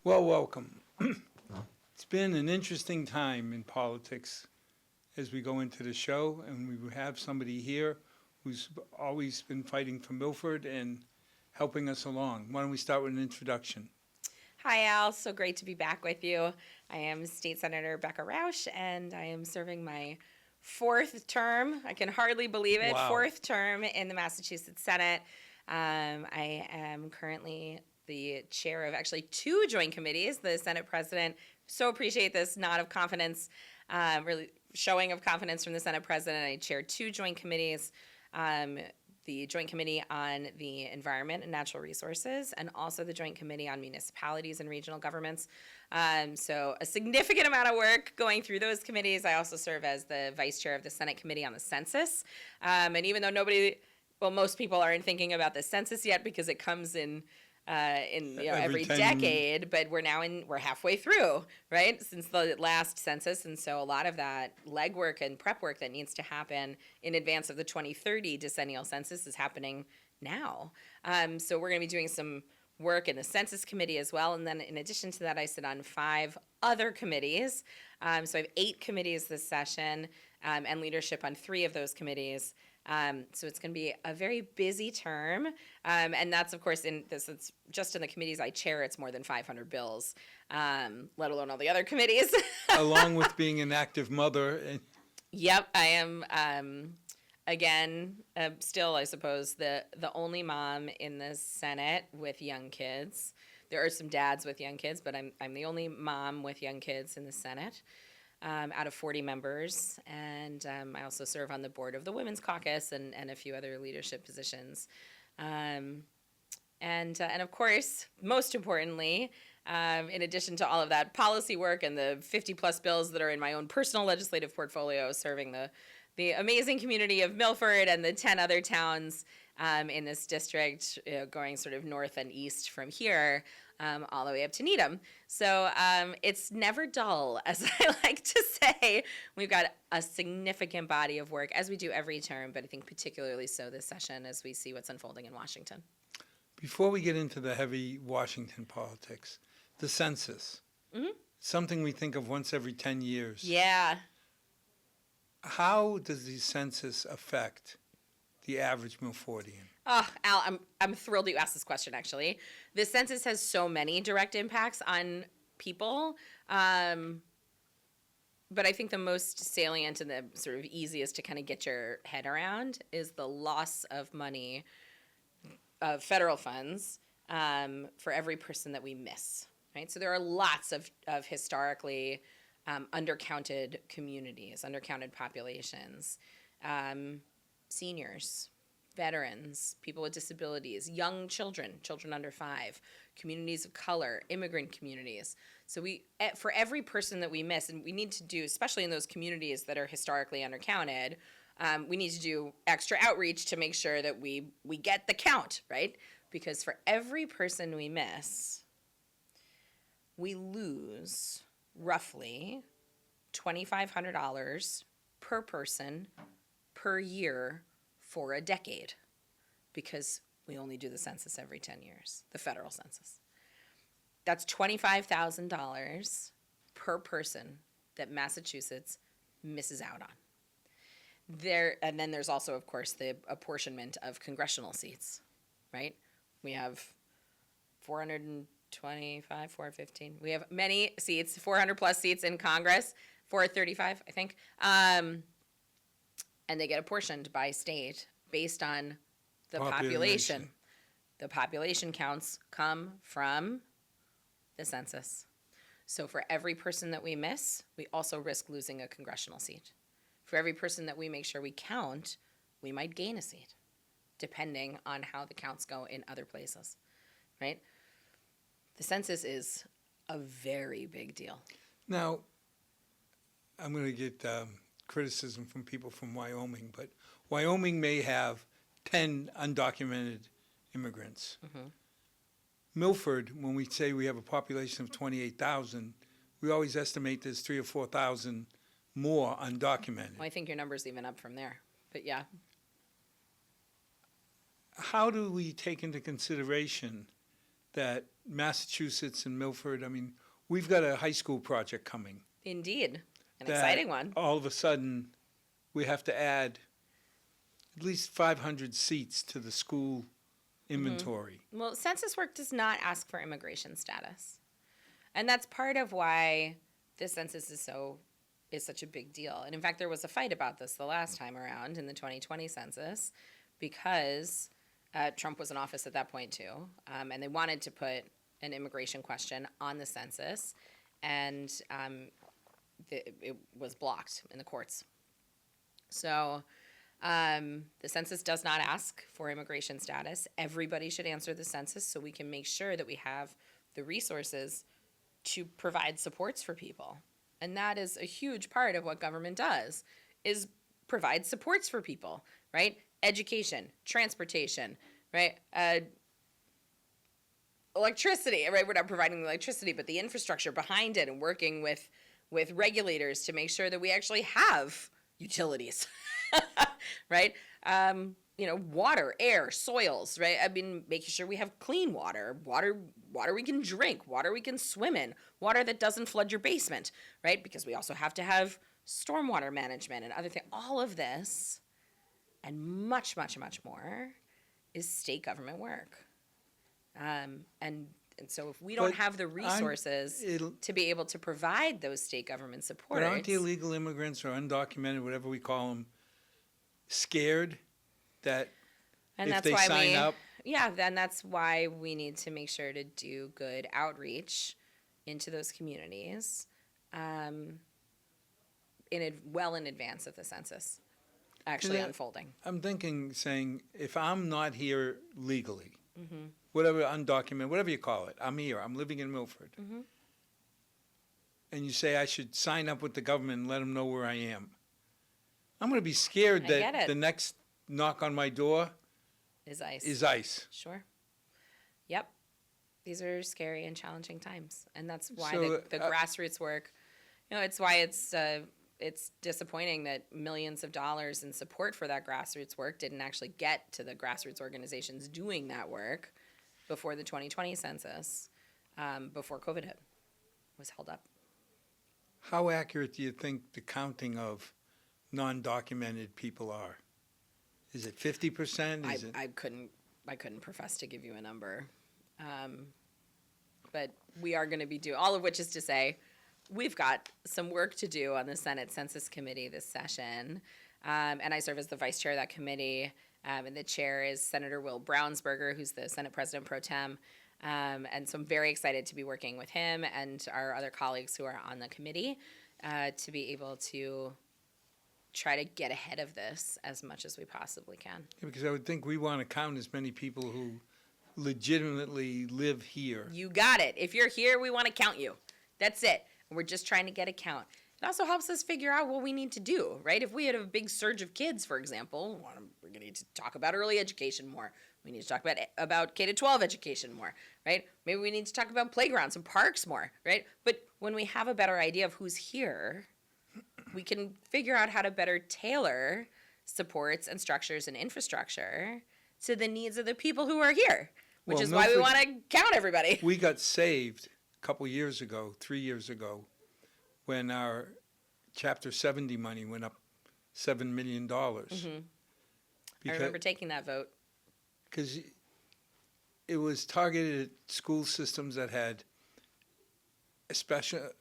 Well, welcome. It's been an interesting time in politics as we go into the show, and we have somebody here who's always been fighting for Milford and helping us along. Why don't we start with an introduction? Hi, Al. So great to be back with you. I am State Senator Rausch, and I am serving my fourth term. I can hardly believe it. Wow. Fourth term in the Massachusetts Senate. I am currently the chair of actually two joint committees. The Senate President, so appreciate this nod of confidence, really showing of confidence from the Senate President. I chair two joint committees. The Joint Committee on the Environment and Natural Resources, and also the Joint Committee on Municipalities and Regional Governments. So a significant amount of work going through those committees. I also serve as the Vice Chair of the Senate Committee on the Census. And even though most people aren't thinking about the census yet because it comes in every decade, but we're halfway through, right, since the last census, and so a lot of that legwork and prep work that needs to happen in advance of the 2030 decennial census is happening now. So we're going to be doing some work in the Census Committee as well, and then in addition to that, I sit on 5 other committees. So I have 8 committees this session, and leadership on 3 of those committees. So it's going to be a very busy term, and that's, of course, it's just in the committees I chair, it's more than 500 bills, let alone all the other committees. Along with being an active mother. Yep, I am, again, still, I suppose, the only mom in the Senate with young kids. There are some dads with young kids, but I'm the only mom with young kids in the Senate. Out of 40 members, and I also serve on the board of the Women's Caucus and a few other leadership positions. And of course, most importantly, in addition to all of that policy work and the 50-plus bills that are in my own personal legislative portfolio, serving the amazing community of Milford and the 10 other towns in this district, going sort of north and east from here, all the way up to Needham. So it's never dull, as I like to say. We've got a significant body of work, as we do every term, but I think particularly so this session as we see what's unfolding in Washington. Before we get into the heavy Washington politics, the census, something we think of once every 10 years. Yeah. How does the census affect the average Milfordian? Oh, Al, I'm thrilled you asked this question, actually. The census has so many direct impacts on people, but I think the most salient and the sort of easiest to kind of get your head around is the loss of money, of federal funds, for every person that we miss, right? So there are lots of historically undercounted communities, undercounted populations, seniors, veterans, people with disabilities, young children under 5, communities of color, immigrant communities. So for every person that we miss, and we need to do, especially in those communities that are historically undercounted, we need to do extra outreach to make sure that we get the count, right? Because for every person we miss, we lose roughly $2,500 per person per year for a decade, because we only do the census every 10 years, the federal census. That's $25,000 per person that Massachusetts misses out on. And then there's also, of course, the apportionment of congressional seats, right? We have 425, 415. We have many seats, 400 plus seats in Congress, 435, I think. And they get apportioned by state based on the population. The population counts come from the census. So for every person that we miss, we also risk losing a congressional seat. For every person that we make sure we count, we might gain a seat, depending on how the counts go in other places, right? The census is a very big deal. Now, I'm going to get criticism from people from Wyoming, but Wyoming may have 10 undocumented immigrants. Milford, when we say we have a population of 28,000, we always estimate there's 3,000 or 4,000 more undocumented. Well, I think your number's even up from there, but yeah. How do we take into consideration that Massachusetts and Milford, I mean, we've got a high school project coming. Indeed. An that exciting one. All of a sudden, we have to add at least 500 seats to the school inventory. Well, census work does not ask for immigration status. And that's part of why this census is such a big deal. And in fact, there was a fight about this the last time around in the 2020 census because Trump was in office at that point too. And they wanted to put an immigration question on the census. And it was blocked in the courts. So the census does not ask for immigration status. Everybody should answer the census so we can make sure that we have the resources to provide supports for people. And that is a huge part of what government does, is provide supports for people, right? Education, transportation, right? Electricity, right? We're not providing the electricity, but the infrastructure behind it, and working with regulators to make sure that we actually have utilities, right? Water, air, soils, right? I mean, making sure we have clean water we can drink, water we can swim in, water that doesn't flood your basement, right? Because we also have to have stormwater management and other things. All of this and much, much, much more is state government work. And so if we don't have the resources to be able to provide those state government supports. But aren't the illegal immigrants or undocumented, whatever we call them, scared that if they sign up? Yeah, then that's why we need to make sure to do good outreach into those communities well in advance of the census actually unfolding. I'm thinking, saying, if I'm not here legally, whatever, undocumented, whatever you call it, I'm here, I'm living in Milford, and you say I should sign up with the government and let them know where I am, I'm going to be scared that the next knock on my door is ICE. Is ICE. Sure. Yep. These are scary and challenging times, and that's why the grassroots work. It's why it's disappointing that millions of dollars in support for that grassroots work didn't actually get to the grassroots organizations doing that work before the 2020 census, before COVID was held up. How accurate do you think the counting of non-documented people are? Is it 50%? I couldn't profess to give you a number, but we are going to be doing all of which is to say, we've got some work to do on the Senate Census Committee this session, and I serve as the vice chair of that committee, and the chair is Senator Will Brownsberger, who's the Senate President Pro Tem, and so I'm very excited to be working with him and our other colleagues who are on the committee to be able to try to get ahead of this as much as we possibly can. Yeah, because I would think we want to count as many people who legitimately live here. You got it. If you're here, we want to count you. That's it. We're just trying to get a count. It also helps us figure out what we need to do, right? If we had a big surge of kids, for example, we're going to need to talk about early education more. We need to talk about K-12 education more, right? Maybe we need to talk about playgrounds and parks more, right? But when we have a better idea of who's here, we can figure out how to better tailor supports and structures and infrastructure to the needs of the people who are here, which is why we want to count everybody. We got saved a couple years ago, 3 years ago, when our Chapter 70 money went up $7 million. I remember taking that vote. Because it was targeted at school systems that had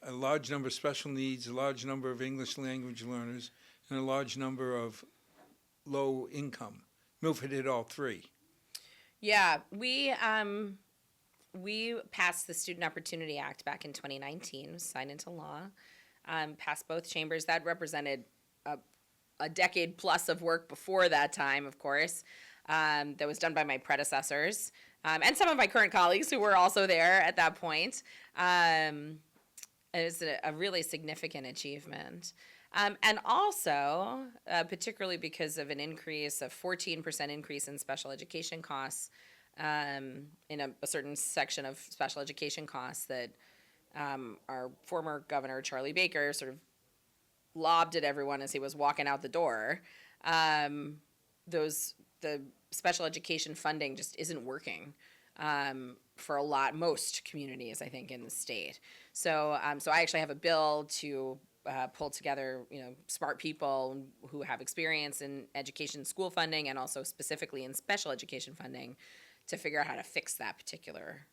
a large number of special needs, a large number of English language learners, and a large number of low income. Milford hit all three. Yeah, we passed the Student Opportunity Act back in 2019, signed into law, passed both chambers. That represented a decade plus of work before that time, of course, that was done by my predecessors and some of my current colleagues who were also there at that point. It was a really significant achievement. And also, particularly because of an increase, a 14% increase in special education costs, in a certain section of special education costs that our former governor, Charlie Baker, sort of lobbed at everyone as he was walking out the door. The special education funding just isn't working for most communities, I think, in the state. So, so I actually have a bill to pull together, smart people who have experience in education, school funding, and also specifically in special education funding, to figure out how to fix that particular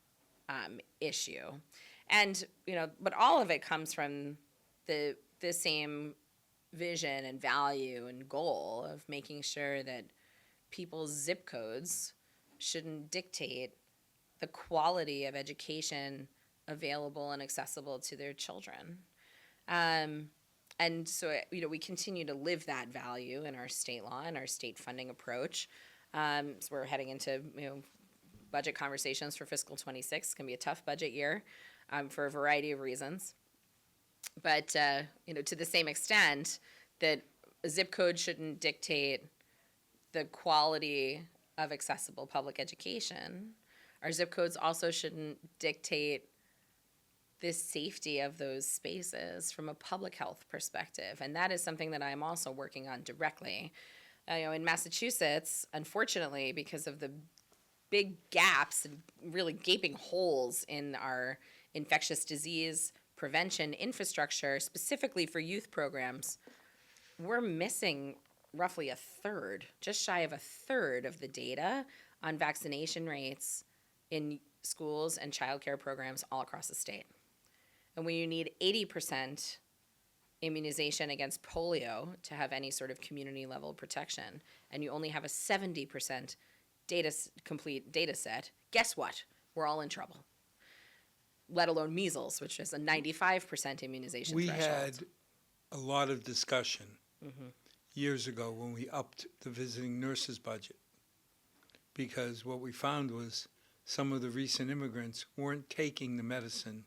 issue. And but all of it comes from the same vision and value and goal of making sure that people's zip codes shouldn't dictate the quality of education available and accessible to their children. And so, we continue to live that value in our state law and our state funding approach. So we're heading into, budget conversations for fiscal 26. It's going to be a tough budget year for a variety of reasons. But, to the same extent that a zip code shouldn't dictate the quality of accessible public education, our zip codes also shouldn't dictate the safety of those spaces from a public health perspective. And that is something that I'm also working on directly. In Massachusetts, unfortunately, because of the big gaps and really gaping holes in our infectious disease prevention infrastructure, specifically for youth programs, we're missing roughly a third, just shy of a third of the data on vaccination rates in schools and childcare programs all across the state. And when you need 80% immunization against polio to have any sort of community level protection, and you only have a 70% complete data set, guess what? We're all in trouble. Let alone measles, which is a 95% immunization We threshold. had a lot of discussion years ago when we upped the visiting nurses budget, because what we found was some of the recent immigrants weren't taking the medicine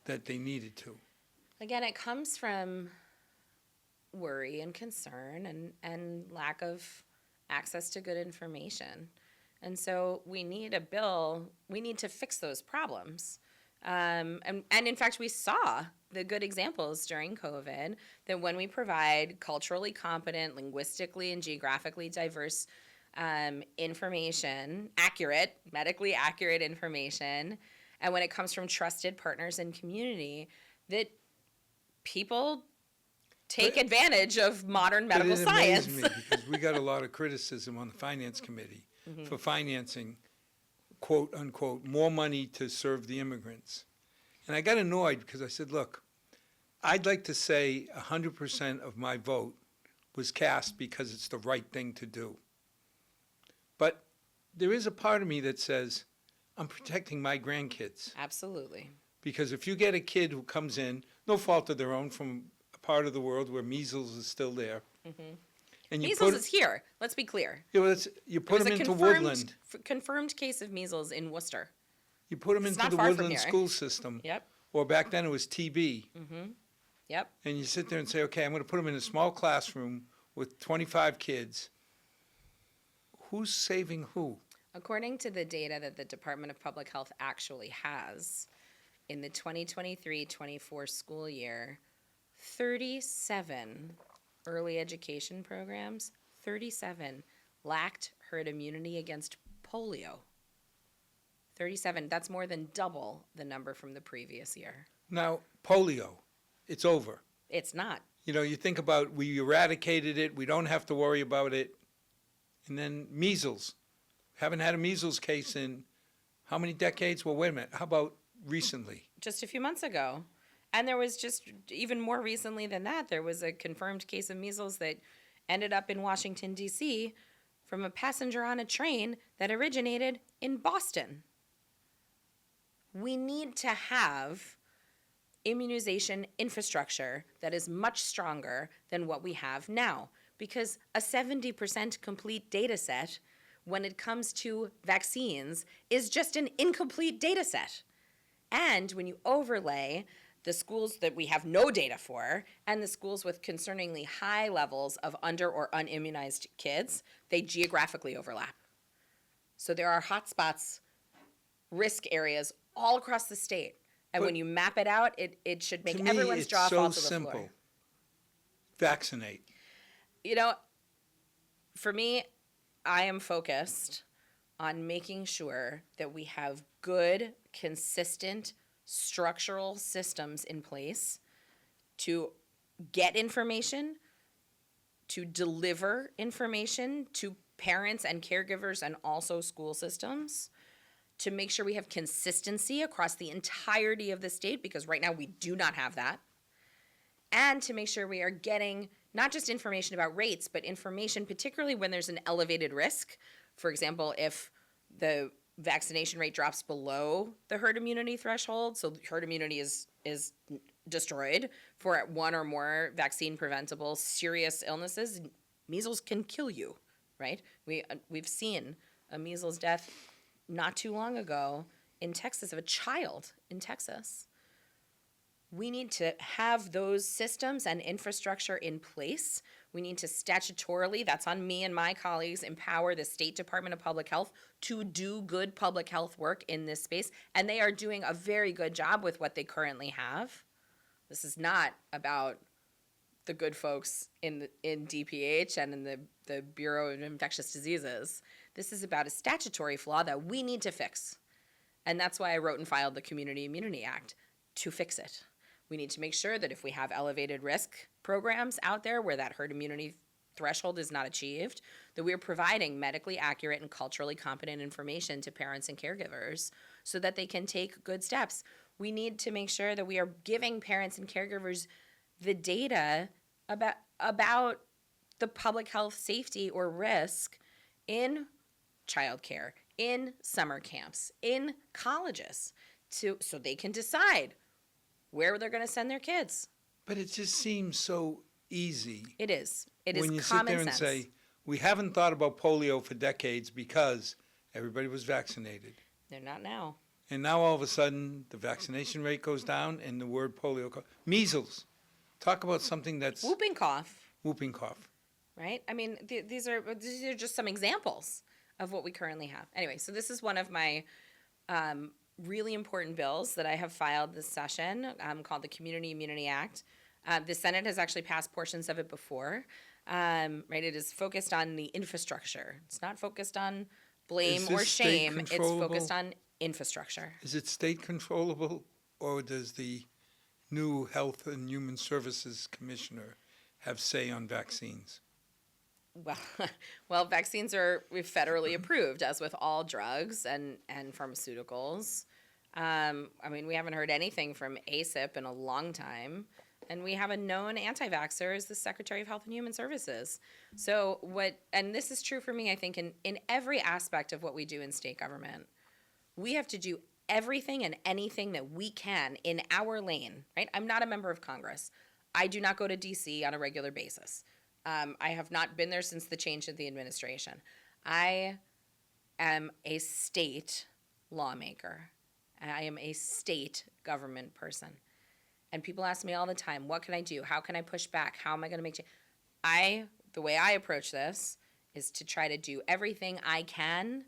that they needed to. Again, it comes from worry and concern and lack of access to good information. And so we need a bill, we need to fix those problems. And in fact, we saw the good examples during COVID that when we provide culturally competent, linguistically and geographically diverse information, medically accurate information, and when it comes from trusted partners in community, that people take advantage of modern medical science. But it amazed me because we got a lot of criticism on the finance committee for financing, quote unquote, more money to serve the immigrants. And I got annoyed because I said, look, I'd like to say 100% of my vote was cast because it's the right thing to do. But there is a part of me that says, I'm protecting my grandkids. Absolutely. Because if you get a kid who comes in, no fault of their own, from a part of the world where measles is still there, and you Measles is here. Let's be clear. you put them into Woodland. Confirmed case of measles in Worcester. You put them It's into not the far from Woodland here. school system. Yep. Or back then it was TB. Yep. And you sit there and say, okay, I'm going to put them in a small classroom with 25 kids. Who's saving who? According to the data that the Department of Public Health actually has, in the 2023-24 school year, 37 early education programs, 37 lacked herd immunity against polio. 37, that's more than double the number from the previous year. Now, polio, it's over. It's not. You think about, we eradicated it, we don't have to worry about it. And then measles. Haven't had a measles case in how many decades? Well, wait a minute. How about recently? Just a few months ago. And there was just even more recently than that, there was a confirmed case of measles that ended up in Washington, D.C. from a passenger on a train that originated in Boston. We need to have immunization infrastructure that is much stronger than what we have now, because a 70% complete data set when it comes to vaccines is just an incomplete data set. And when you overlay the schools that we have no data for and the schools with concerningly high levels of under or unimmunized kids, they geographically overlap. So there are hotspots, risk areas all across the state. And when you map it out, it should make everyone's jaw fall to the floor. simple. Vaccinate. For me, I am focused on making sure that we have good, consistent, structural systems in place to get information, to deliver information to parents and caregivers and also school systems, to make sure we have consistency across the entirety of the state, because right now we do not have that, and to make sure we are getting not just information about rates, but information particularly when there's an elevated risk. For example, if the vaccination rate drops below the herd immunity threshold, so herd immunity is destroyed for one or more vaccine preventable serious illnesses, measles can kill you, right? We've seen a measles death not too long ago in Texas, of a child in Texas. We need to have those systems and infrastructure in place. We need to statutorily, that's on me and my colleagues, empower the State Department of Public Health to do good public health work in this space. And they are doing a very good job with what they currently have. This is not about the good folks in DPH and in the Bureau of Infectious Diseases. This is about a statutory flaw that we need to fix. And that's why I wrote and filed the Community Immunity Act, to fix it. We need to make sure that if we have elevated risk programs out there where that herd immunity threshold is not achieved, that we are providing medically accurate and culturally competent information to parents and caregivers so that they can take good steps. We need to make sure that we are giving parents and caregivers the data about the public health safety or risk in childcare, in summer camps, in colleges, so they can decide where they're going to send their kids. But it just seems so easy. It is. It is when you common sit there and sense. say, we haven't thought about polio for decades because everybody was vaccinated. They're not now. And now all of a sudden, the vaccination rate goes down and the word polio, measles. Talk about something that's Whooping cough, whooping cough. right? I mean, these are just some examples of what we currently have. Anyway, so this is one of my really important bills that I have filed this session, called the Community Immunity Act. The Senate has actually passed portions of it before. Right? It is focused on the infrastructure. It's not focused on blame Is or this state shame. It's controllable? focused on infrastructure. Is it state controllable, or does the new Health and Human Services Commissioner have say on vaccines? Well, vaccines are federally approved, as with all drugs and pharmaceuticals. I mean, we haven't heard anything from ACIP in a long time. And we have a known anti-vaxxer as the Secretary of Health and Human Services. So and this is true for me, I think, in every aspect of what we do in state government. We have to do everything and anything that we can in our lane, right? I'm not a member of Congress. I do not go to D.C. on a regular basis. I have not been there since the change of the administration. I am a state lawmaker. I am a state government person. And people ask me all the time, what can I do? How can I push back? How am I going to make change? The way I approach this is to try to do everything I can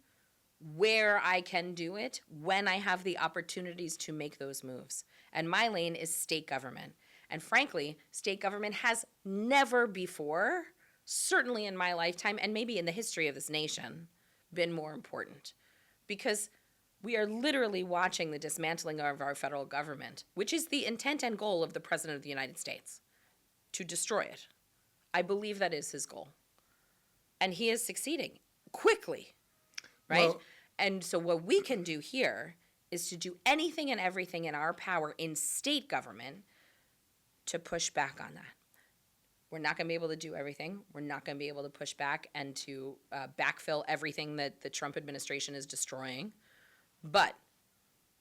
where I can do it when I have the opportunities to make those moves. And my lane is state government. And frankly, state government has never before, certainly in my lifetime, and maybe in the history of this nation, been more important. Because we are literally watching the dismantling of our federal government, which is the intent and goal of the President of the United States, to destroy it. I believe that is his goal. And he is succeeding quickly, right? Well, and so what we can do here is to do anything and everything in our power in state government to push back on that. We're not going to be able to do everything. We're not going to be able to push back and to backfill everything that the Trump administration is destroying. But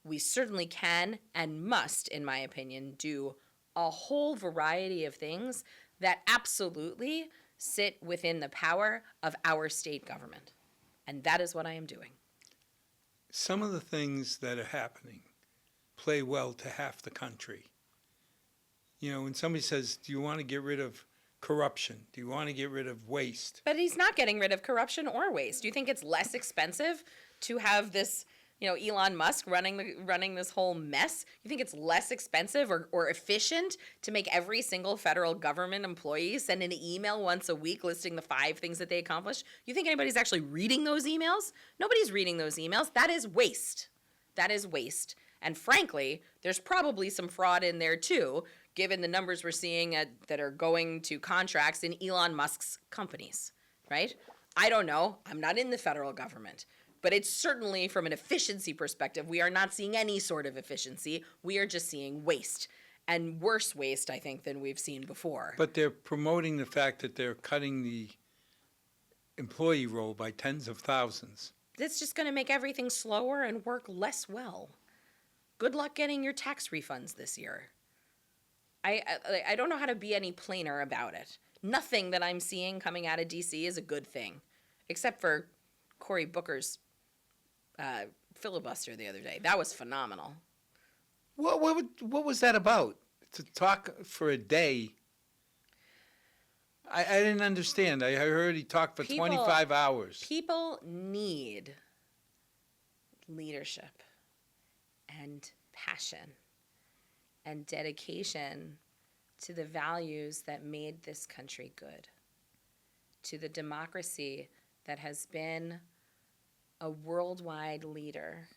we certainly can and must, in my opinion, do a whole variety of things that absolutely sit within the power of our state government. And that is what I am doing. Some of the things that are happening play well to half the country. You know, when somebody says, do you want to get rid of corruption? Do you want to get rid of waste? But he's not getting rid of corruption or waste. Do you think it's less expensive to have this Elon Musk running this whole mess? You think it's less expensive or efficient to make every single federal government employee send an email once a week listing the 5 things that they accomplished? You think anybody's actually reading those emails? Nobody's reading those emails. That is waste. That is waste. And frankly, there's probably some fraud in there too, given the numbers we're seeing that are going to contracts in Elon Musk's companies, right? I don't know. I'm not in the federal government. But it's certainly, from an efficiency perspective, we are not seeing any sort of efficiency. We are just seeing waste, and worse waste, I think, than we've seen before. But they're promoting the fact that they're cutting the employee roll by tens of thousands. That's just going to make everything slower and work less well. Good luck getting your tax refunds this year. I don't know how to be any plainer about it. Nothing that I'm seeing coming out of D.C. is a good thing, except for Cory Booker's filibuster the other day. That was phenomenal. What was that about? To talk for a day? I didn't understand. I heard he talked for 25 hours. People need leadership and passion and dedication to the values that made this country good, to the democracy that has been a worldwide leader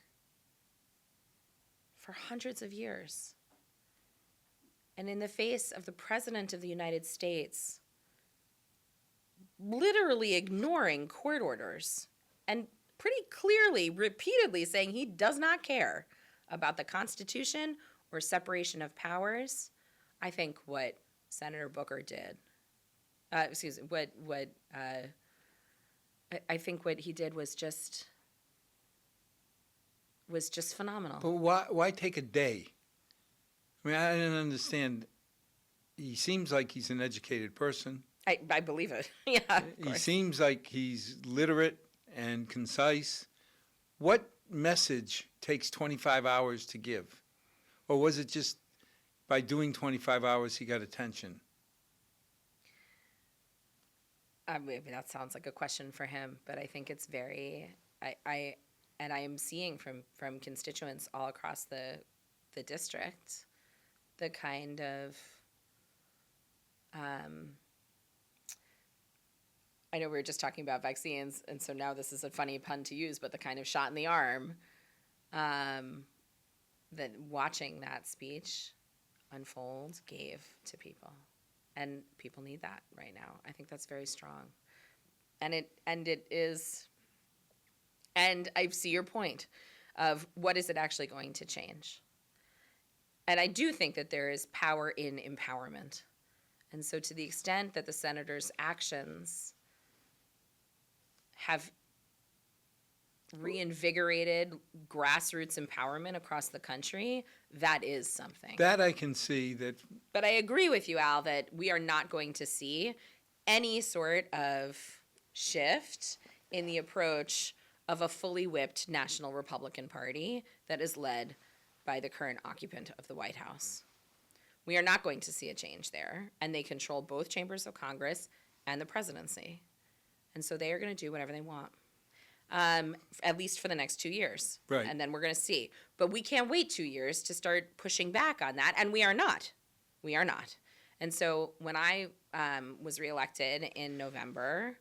for hundreds of years. And in the face of the President of the United States literally ignoring court orders and pretty clearly, repeatedly saying he does not care about the Constitution or separation of powers, I think what Senator Booker did, I think what he did was just phenomenal. But why take a day? I mean, I didn't understand. He seems like he's an educated person. I believe it. Yeah, of He course. seems like he's literate and concise. What message takes 25 hours to give? Or was it just by doing 25 hours he got attention? Maybe that sounds like a question for him, but I think it's very, I am seeing from constituents all across the district the kind of, I know we were just talking about vaccines, and so now this is a funny pun to use, but the kind of shot in the arm that watching that speech unfold gave to people. And people need that right now. I think that's very strong. And it is, and I see your point of what is it actually going to change. And I do think that there is power in empowerment. And so to the extent that the senator's actions have reinvigorated grassroots empowerment across the country, that is something. That I can see that. But I agree with you, Al, that we are not going to see any sort of shift in the approach of a fully whipped National Republican Party that is led by the current occupant of the White House. We are not going to see a change there, and they control both chambers of Congress and the presidency. And so they are going to do whatever they want, at least for the next 2 years. Right. And then we're going to see. But we can't wait 2 years to start pushing back on that, and we are not. We are not. And so when I was reelected in November,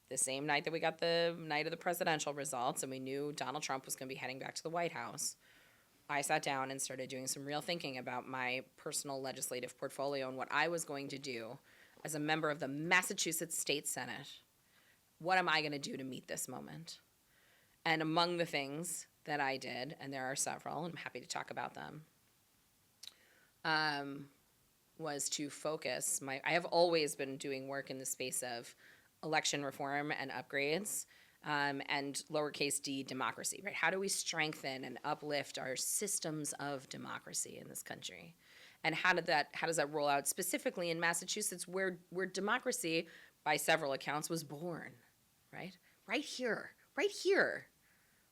the same night that we got the night of the presidential results, and we knew Donald Trump was going to be heading back to the White House, I sat down and started doing some real thinking about my personal legislative portfolio and what I was going to do as a member of the Massachusetts State Senate. What am I going to do to meet this moment? And among the things that I did, and there are several, I'm happy to talk about them, was to focus I have always been doing work in the space of election reform and upgrades, and lowercase d democracy, right? How do we strengthen and uplift our systems of democracy in this country? And how does that roll out specifically in Massachusetts, where democracy, by several accounts, was born, right? Right here.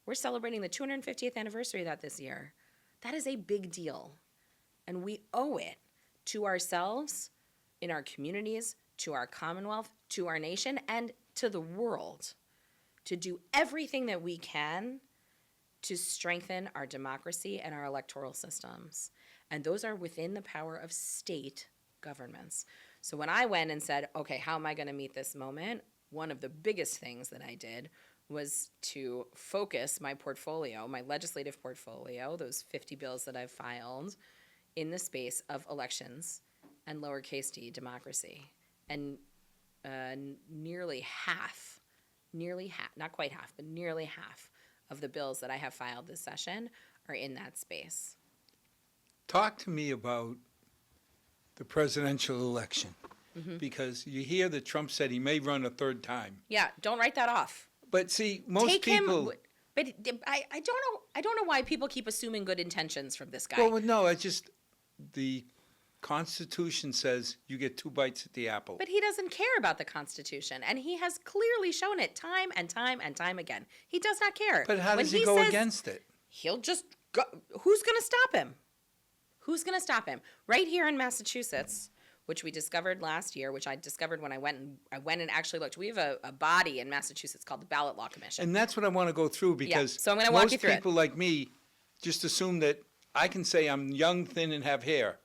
We're celebrating the 250th anniversary of that this year. That is a big deal. And we owe it to ourselves, in our communities, to our Commonwealth, to our nation, and to the world to do everything that we can to strengthen our democracy and our electoral systems. And those are within the power of state governments. So when I went and said, okay, how am I going to meet this moment? One of the biggest things that I did was to focus my portfolio, my legislative portfolio, those 50 bills that I've filed, in the space of elections and lowercase d democracy. And nearly half, not quite half, but nearly half of the bills that I have filed this session are in that space. Talk to me about the presidential election, because you hear that Trump said he may run a third time. Yeah, don't write that off. But see, most Take people. him, but I don't know why people keep assuming good intentions from this guy. Well, no, it's just the Constitution says you get 2 bites at the apple. But he doesn't care about the Constitution, and he has clearly shown it time and time and time again. He does not care. But how When does he go says against it? He'll just go. Who's going to stop him? Who's going to stop him? Right here in Massachusetts, which we discovered last year, which I discovered when I went and actually looked. We have a body in Massachusetts called the Ballot Law Commission. And that's what I want to go through, because so I'm gonna walk you most through it. people like me just assume that I can say I'm young, thin, and have hair.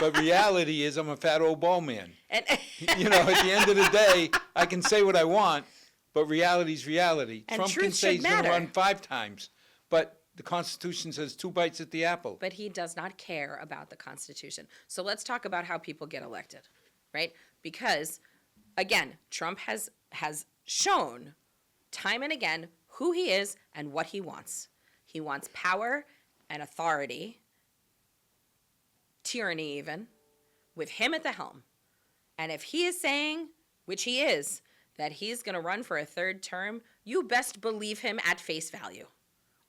But reality is I'm a fat old bald man. And You know, at the end of the day, I can say what I want, but reality's reality. And Trump truth can say should he's going to matter. run 5 times, but the Constitution says 2 bites at the apple. But he does not care about the Constitution. So let's talk about how people get elected, right? Because, again, Trump has shown time and again who he is and what he wants. He wants power and authority, tyranny even, with him at the helm. And if he is saying, which he is, that he's going to run for a 3rd term, you best believe him at face value.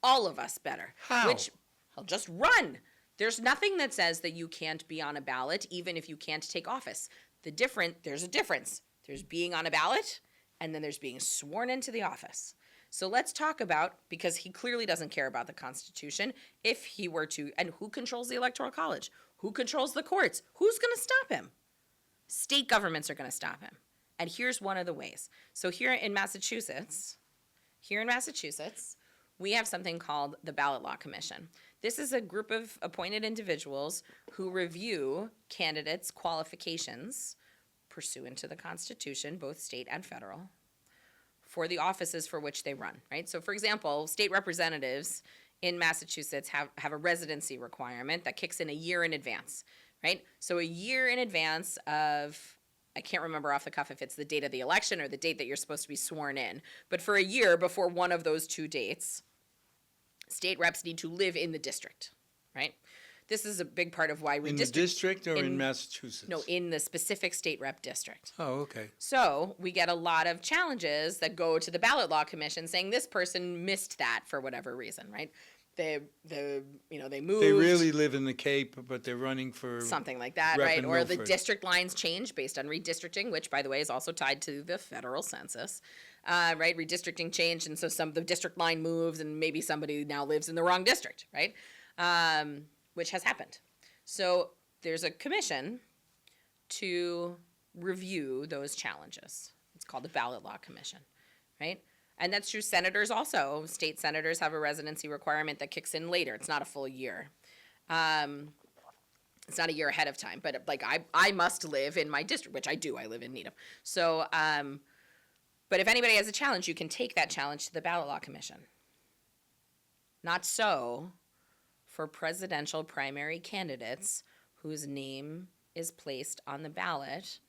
All of us better. How? Which he'll just run. There's nothing that says that you can't be on a ballot even if you can't take office. There's a difference. There's being on a ballot, and then there's being sworn into the office. So let's talk about, because he clearly doesn't care about the Constitution, if he were to, and who controls the Electoral College? Who controls the courts? Who's going to stop him? State governments are going to stop him. And here's one of the ways. So here in Massachusetts, we have something called the Ballot Law Commission. This is a group of appointed individuals who review candidates' qualifications pursuant to the Constitution, both state and federal, for the offices for which they run, right? So, for example, state representatives in Massachusetts have a residency requirement that kicks in a year in advance, right? So a year in advance of, I can't remember off the cuff if it's the date of the election or the date that you're supposed to be sworn in, but for a year before one of those 2 dates, state reps need to live in the district, right? This is a big part of why In the district or in Massachusetts? No, in the specific state rep district. Oh, okay. So we get a lot of challenges that go to the Ballot Law Commission saying this person missed that for whatever reason, right? They moved. They really live in the Cape, but they're running for something like that, Rep right? in Or the Milford. district lines change based on redistricting, which, by the way, is also tied to the federal census, right? Redistricting changed, and so some of the district line moves, and maybe somebody now lives in the wrong district, right? Which has happened. So there's a commission to review those challenges. It's called the Ballot Law Commission, right? And that's true. Senators also, state senators have a residency requirement that kicks in later. It's not a full year. It's not a year ahead of time, but like I must live in my district, which I do. I live in Needham. So, but if anybody has a challenge, you can take that challenge to the Ballot Law Commission. Not so for presidential primary candidates whose name is placed on the ballot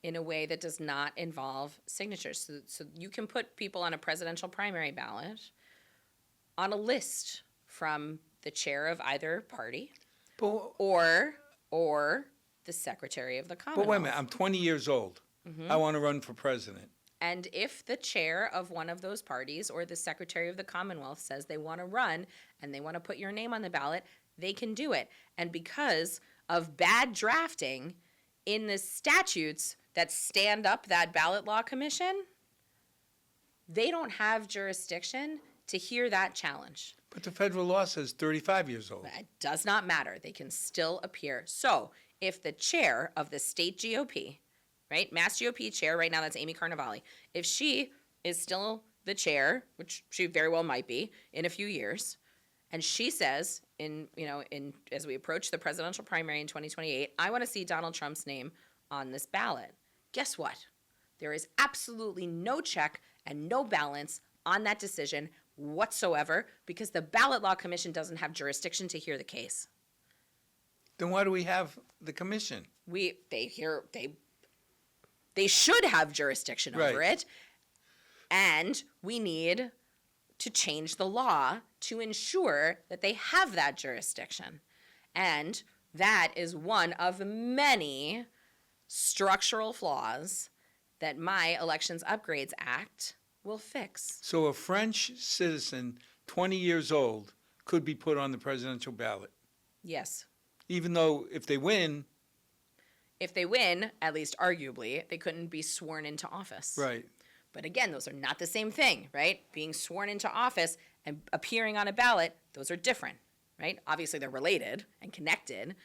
in a way that does not involve signatures. So you can put people on a presidential primary ballot on a list from the chair of either party But, or the secretary of the Commonwealth. but wait a minute, I'm 20 years old. I want to run for president. And if the chair of one of those parties or the secretary of the Commonwealth says they want to run and they want to put your name on the ballot, they can do it. And because of bad drafting in the statutes that stand up that Ballot Law Commission, they don't have jurisdiction to hear that challenge. But the federal law says 35 years old. It does not matter. They can still appear. So if the chair of the state GOP, right, Mass GOP chair right now, that's Amy Carnevale, if she is still the chair, which she very well might be in a few years, and she says as we approach the presidential primary in 2028, I want to see Donald Trump's name on this ballot. Guess what? There is absolutely no check and no balance on that decision whatsoever because the Ballot Law Commission doesn't have jurisdiction to hear the case. Then why do we have the commission? They should have jurisdiction over Right. it, and we need to change the law to ensure that they have that jurisdiction. And that is one of many structural flaws that my Elections Upgrades Act will fix. So a French citizen, 20 years old, could be put on the presidential ballot, Yes. even though if they win, If they win, at least arguably, they couldn't be sworn into office. right. But again, those are not the same thing, right? Being sworn into office and appearing on a ballot, those are different, right? Obviously, they're related and connected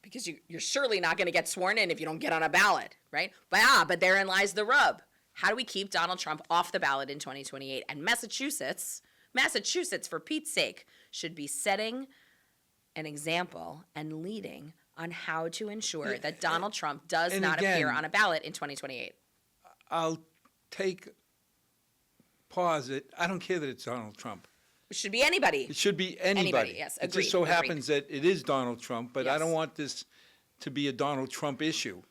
because you're surely not going to get sworn in if you don't get on a ballot, right? But therein lies the rub. How do we keep Donald Trump off the ballot in 2028? And Massachusetts, for Pete's sake, should be setting an example and leading on how to ensure that Donald Trump does and not again, appear on a ballot in 2028. I'll pause it. I don't care that it's Donald Trump. It should be anybody. It should be anybody. Anybody, yes, It agreed, just so agreed. happens that it is Donald Trump, but I Yes. don't want this to be a Donald Trump issue.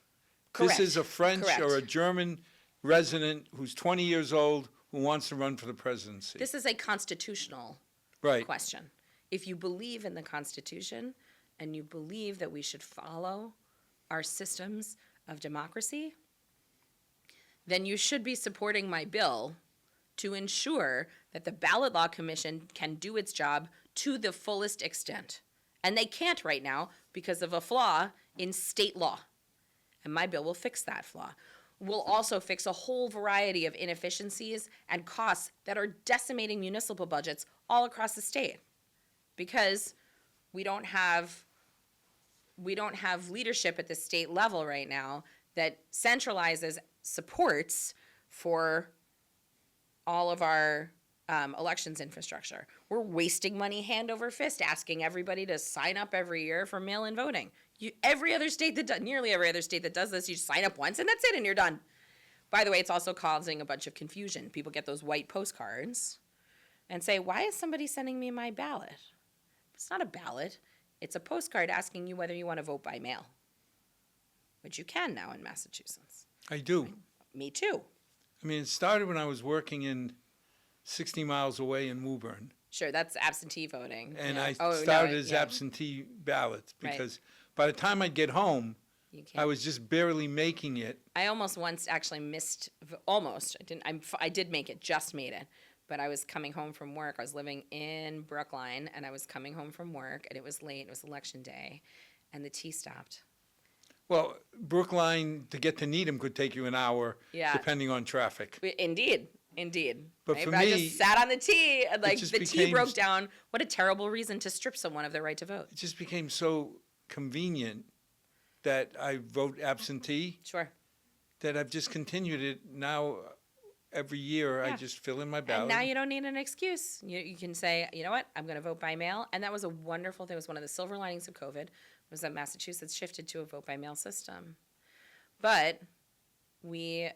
Correct. This is a French Correct. or a German resident who's 20 years old who wants to run for the presidency. This is a constitutional Right. question. If you believe in the Constitution and you believe that we should follow our systems of democracy, then you should be supporting my bill to ensure that the Ballot Law Commission can do its job to the fullest extent. And they can't right now because of a flaw in state law. And my bill will fix that flaw. We'll also fix a whole variety of inefficiencies and costs that are decimating municipal budgets all across the state. Because we don't have leadership at the state level right now that centralizes supports for all of our elections infrastructure. We're wasting money hand over fist, asking everybody to sign up every year for mail-in voting. Nearly every other state that does this, you sign up once and that's it, and you're done. By the way, it's also causing a bunch of confusion. People get those white postcards and say, "Why is somebody sending me my ballot?" It's not a ballot. It's a postcard asking you whether you want to vote by mail, which you can now in Massachusetts. I do. Me too. I mean, it started when I was working in 60 miles away in Woburn. Sure, that's absentee voting. And Yeah. I Oh, no, started as yeah. absentee ballots Right. because by the time I'd get home, You I can't. was just barely making it. I almost once actually missed. Almost. I didn't. I did make it. Just made it. But I was coming home from work. I was living in Brookline, and I was coming home from work, and it was late. It was election day, and the T stopped. Well, Brookline to get to Needham could take you an hour, Yeah. depending on traffic. Indeed. But Right? for I me, just sat on the T, and like just the T became- broke down. What a terrible reason to strip someone of their right to vote. it just became so convenient that I vote absentee Sure. that I've just continued it. Now, every year, Yeah. I just fill in my ballot. And now you don't need an excuse. You can say, you know what, I'm going to vote by mail. And that was a wonderful thing. It was one of the silver linings of COVID was that Massachusetts shifted to a vote by mail system. But we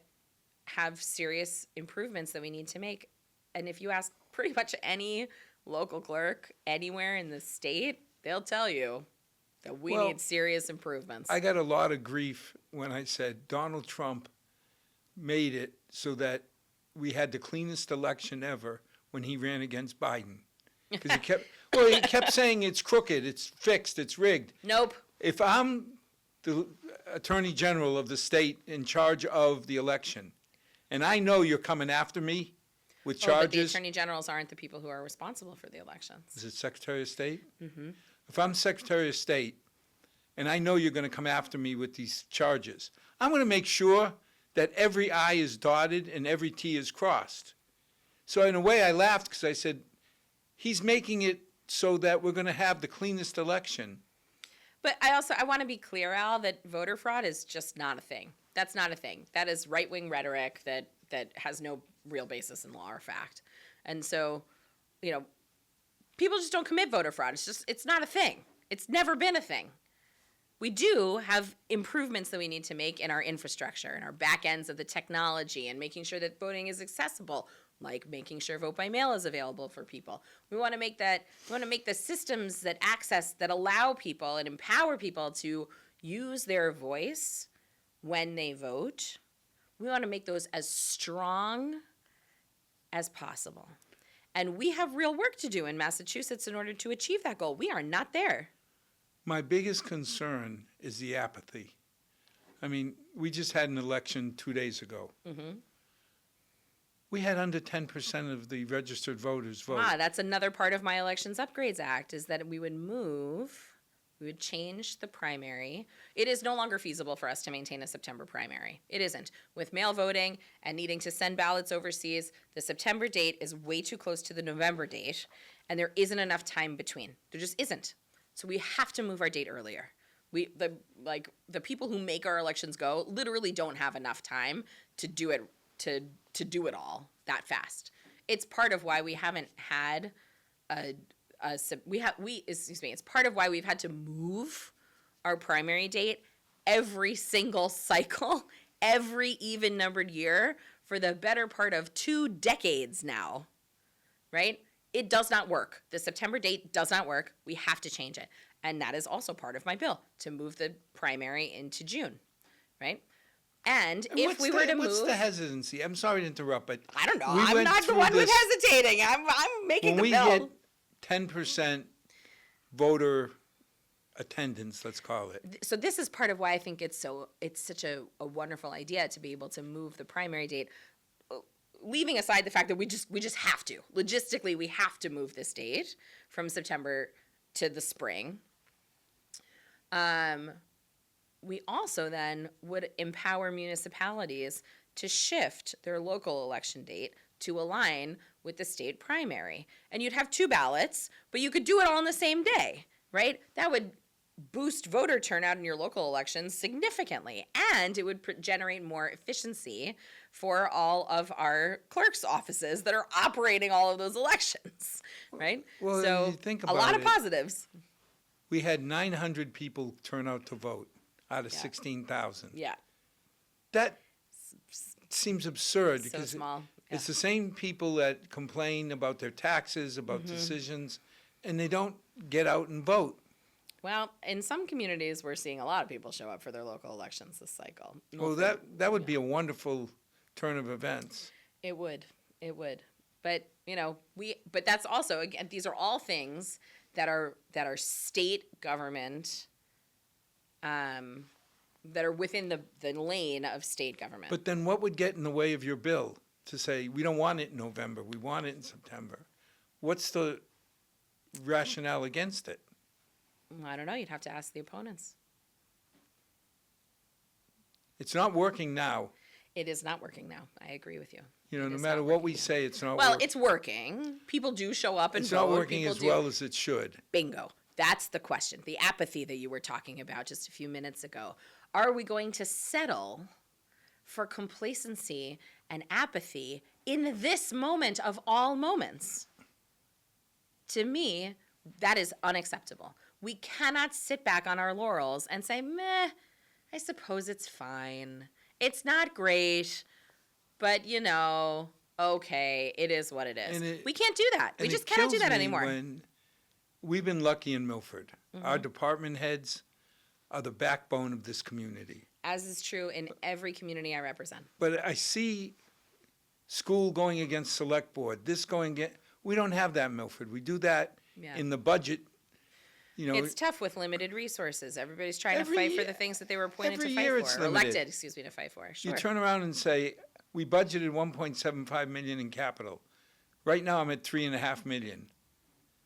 have serious improvements that we need to make. And if you ask pretty much any local clerk anywhere in the state, they'll tell you that we Well, need serious improvements. I got a lot of grief when I said Donald Trump made it so that we had the cleanest election ever when he ran against Biden. Because he kept saying it's crooked, it's fixed, it's rigged. Nope. If I'm the Attorney General of the state in charge of the election, and I know you're coming after me with Oh, but the charges, attorney generals aren't the people who are responsible for the elections. is it Secretary of State? Mm-hmm. If I'm Secretary of State, and I know you're going to come after me with these charges, I'm going to make sure that every I is dotted and every T is crossed. So in a way, I laughed because I said, he's making it so that we're going to have the cleanest election. But I want to be clear, Al, that voter fraud is just not a thing. That's not a thing. That is right-wing rhetoric that has no real basis in law or fact. And so, people just don't commit voter fraud. It's not a thing. It's never been a thing. We do have improvements that we need to make in our infrastructure and our back ends of the technology and making sure that voting is accessible, like making sure vote by mail is available for people. We want to make the systems that allow people and empower people to use their voice when they vote. We want to make those as strong as possible. And we have real work to do in Massachusetts in order to achieve that goal. We are not there. My biggest concern is the apathy. I mean, we just had an election 2 days ago. Mm-hmm. We had under 10% of the registered voters vote. That's another part of my Elections Upgrades Act, is that we would change the primary. It is no longer feasible for us to maintain a September primary. It isn't. With mail voting and needing to send ballots overseas, the September date is way too close to the November date, and there isn't enough time between. There just isn't. So we have to move our date earlier. The people who make our elections go literally don't have enough time to do it do it all that fast. It's part of why we haven't had it's part of why we've had to move our primary date every single cycle, every even numbered year for the better part of 2 decades now. Right? It does not work. The September date does not work. We have to change it. And that is also part of my bill, to move the primary into June, right? And if we were to move... What's the hesitancy? I'm sorry to interrupt, but... I don't know. I'm not the one who's hesitating. I'm making the bill. When we get 10% voter attendance, let's call it. So this is part of why I think it's such a wonderful idea to be able to move the primary date, leaving aside the fact that we just have to. Logistically, we have to move this date from September to the spring. We also then would empower municipalities to shift their local election date to align with the state primary. And you'd have 2 ballots, but you could do it all on the same day, right? That would boost voter turnout in your local elections significantly, and it would generate more efficiency for all of our clerk's offices that are operating all of those elections, right? Well, so you think a lot of positives. We had 900 people turn out to vote out of 16,000. Yeah. That seems absurd So because small. it's the same people that complain about their taxes, about decisions, and they don't get out and vote. Well, in some communities, we're seeing a lot of people show up for their local elections this cycle. Well, that would be a wonderful turn of events. It would. But, but that's also, again, these are all things that are state government, that are within the lane of state government. But then what would get in the way of your bill to say, we don't want it in November, we want it in September? What's the rationale against it? I don't know. You'd have to ask the opponents. It's not working now. It is not working now. I agree with you. No matter what we say, it's not working. Well, it's working. People do show up and vote. It's not working as well as it should. Bingo. That's the question. The apathy that you were talking about just a few minutes ago. Are we going to settle for complacency and apathy in this moment of all moments? To me, that is unacceptable. We cannot sit back on our laurels and say, meh, I suppose it's fine. It's not great, but okay, it is what it is. We can't do that. We just cannot do that anymore. We've been lucky in Milford. Our department heads are the backbone of this community. As is true in every community I represent. But I see school going against select board, we don't have that in Milford. We do that in the budget. It's tough with limited resources. Everybody's trying to fight for the things that they were appointed to fight for, or elected, to fight for. Sure. You turn around and say, we budgeted $1.75 million in capital. Right now, I'm at $3.5 million.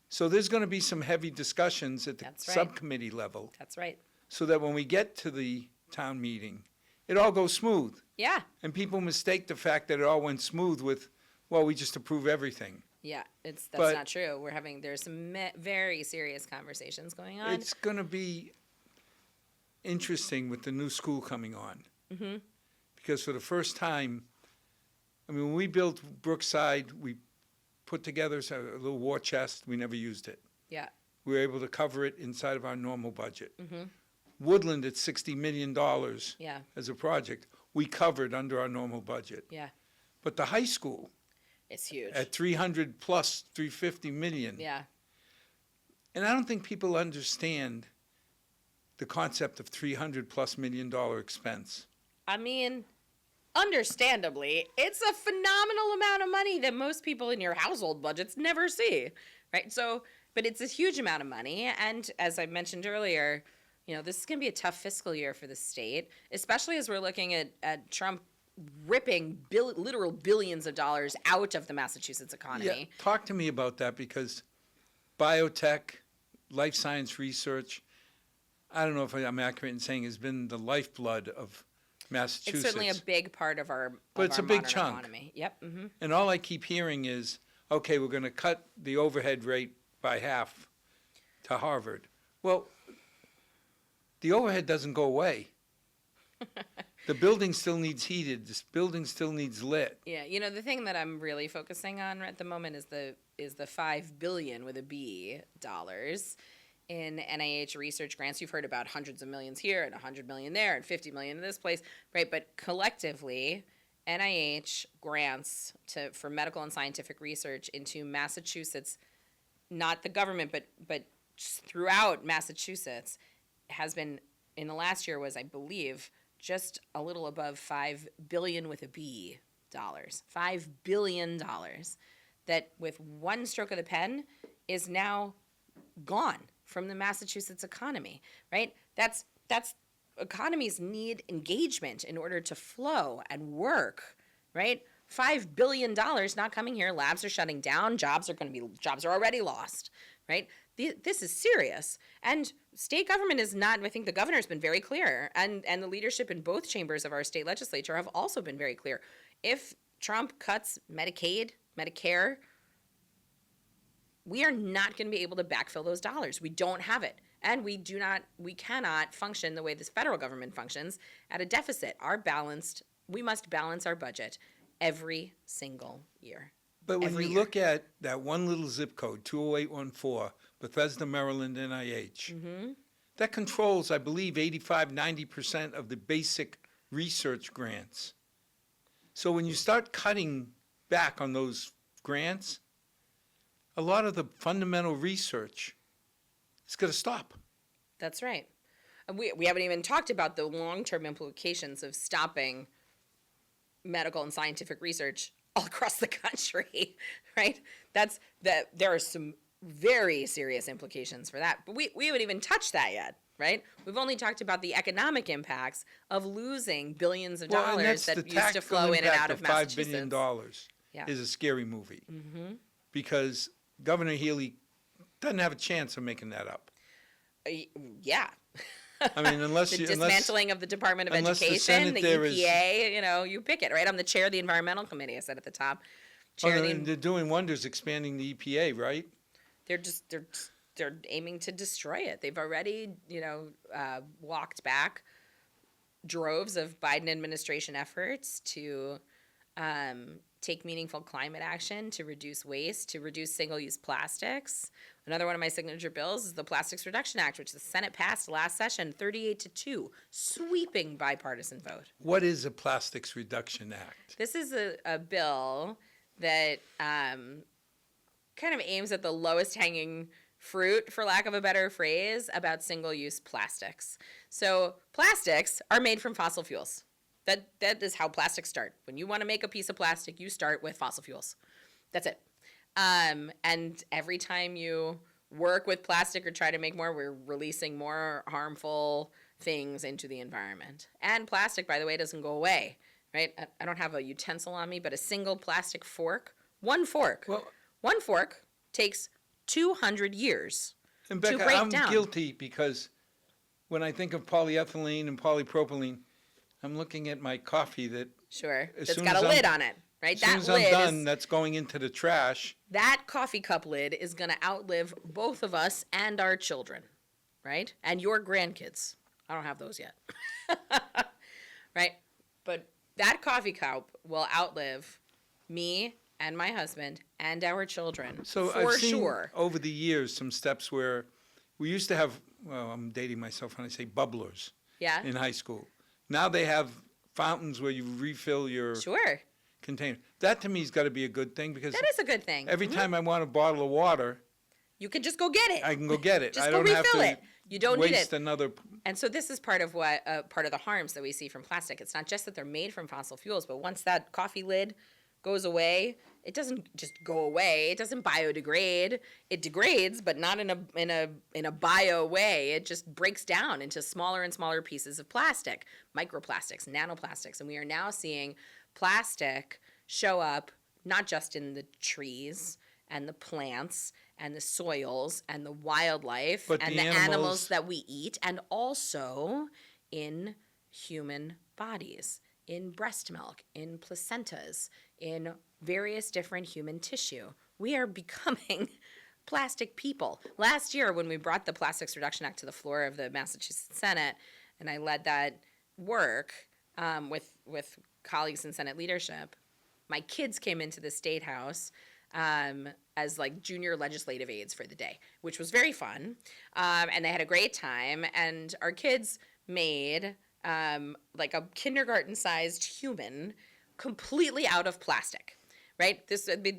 So there's going to be some heavy discussions at the subcommittee level. That's right. So that when we get to the town meeting, it all goes smooth. Yeah. And people mistake the fact that it all went smooth with, well, we just approve everything. Yeah, that's not true. There's some very serious conversations going on. It's going to be interesting with the new school coming on. Mm-hmm. Because for the first time, I mean, when we built Brookside, we put together a little war chest. We never used it. Yeah. We were able to cover it inside of our normal budget. Mm-hmm. Woodland at $60 million Yeah. as a project, we covered under our normal budget. Yeah. But the high school It's huge. at 300 plus 350 million. Yeah. And I don't think people understand the concept of $300 plus million expense. I mean, understandably, it's a phenomenal amount of money that most people in your household budgets never see, right? So, but it's a huge amount of money. And as I mentioned earlier, this is going to be a tough fiscal year for the state, especially as we're looking at Trump ripping literal billions of dollars out of the Massachusetts economy. Yeah, talk to me about that, because biotech, life science research, I don't know if I'm accurate in saying, has been the lifeblood of Massachusetts. It's certainly a big part of our But it's a big modern chunk. economy. Yep. Mm-hmm. And all I keep hearing is, okay, we're going to cut the overhead rate by half to Harvard. Well, the overhead doesn't go away. The building still needs heated. This building still needs lit. Yeah, the thing that I'm really focusing on at the moment is the $5 billion with a B dollars in NIH research grants. You've heard about hundreds of millions here and 100 million there and 50 million in this place, right? But collectively, NIH grants for medical and scientific research into Massachusetts, not the government, but throughout Massachusetts, has been, in the last year was, I believe, just a little above $5 billion with a B dollars. $5 billion that with one stroke of the pen is now gone from the Massachusetts economy, right? That's economies need engagement in order to flow and work, right? $5 billion not coming here. Labs are shutting down. Jobs are already lost, right? This is serious. And state government is not, I think the governor's been very clear, and the leadership in both chambers of our state legislature have also been very clear. If Trump cuts Medicaid, Medicare, we are not going to be able to backfill those dollars. We don't have it. And we cannot function the way this federal government functions at a deficit. We must balance our budget every single year. But when you look at that one little zip code, 20814, Bethesda, Maryland, NIH, that controls, I believe, 85-90% of the basic research grants. So when you start cutting back on those grants, a lot of the fundamental research is going to stop. That's right. And we haven't even talked about the long-term implications of stopping medical and scientific research all across the country, right? There are some very serious implications for that. But we haven't even touched that yet, right? We've only talked about the economic impacts of losing billions of dollars that used to flow in and out of Massachusetts. $5 billion is a scary movie, because Governor Healy doesn't have a chance of making that up. Yeah. I mean, unless the dismantling of the Department of Education, the EPA, you pick it, right? I'm the chair of the Environmental Committee, I said at the top. They're doing wonders expanding the EPA, right? They're aiming to destroy it. They've already, walked back droves of Biden administration efforts to take meaningful climate action, to reduce waste, to reduce single-use plastics. Another one of my signature bills is the Plastics Reduction Act, which the Senate passed last session, 38-2, sweeping bipartisan vote. What is a Plastics Reduction Act? This is a bill that kind of aims at the lowest hanging fruit, for lack of a better phrase, about single-use plastics. So plastics are made from fossil fuels. That is how plastics start. When you want to make a piece of plastic, you start with fossil fuels. That's it. And every time you work with plastic or try to make more, we're releasing more harmful things into the environment. And plastic, by the way, doesn't go away, right? I don't have a utensil on me, but a single plastic fork, one fork takes 200 years and Becca, to break I'm down. Guilty, because when I think of polyethylene and polypropylene, I'm looking at my coffee that That's got a lid on it, right? As soon as I'm done, that's going into the trash. That coffee cup lid is going to outlive both of us and our children, right? And your grandkids. I don't have those yet, right? But that coffee cup will outlive me and my husband and our children, So for I've seen sure. over the years some steps where we used to have, well, I'm dating myself when I say bubblers Yeah, in high school. Now they have fountains where you refill your sure. container. That to me has got to be a good thing because That is a good thing. every time I want a bottle of water, You can just go get it. I can go get it. Just I go don't have refill to it. You don't need waste it. another. And so this is part of what part of the harms that we see from plastic. It's not just that they're made from fossil fuels, but once that coffee lid goes away, it doesn't just go away. It doesn't biodegrade. It degrades, but not in a bio way. It just breaks down into smaller and smaller pieces of plastic, microplastics, nanoplastics, and we are now seeing plastic show up not just in the trees and the plants and the soils and the wildlife But and the the animals animals that we eat, and also in human bodies, in breast milk, in placentas, in various different human tissue. We are becoming plastic people. Last year, when we brought the Plastics Reduction Act to the floor of the Massachusetts Senate, and I led that work with colleagues in Senate leadership, my kids came into the State House as like junior legislative aides for the day, which was very fun. And they had a great time. And our kids made like a kindergarten-sized human completely out of plastic, right? This they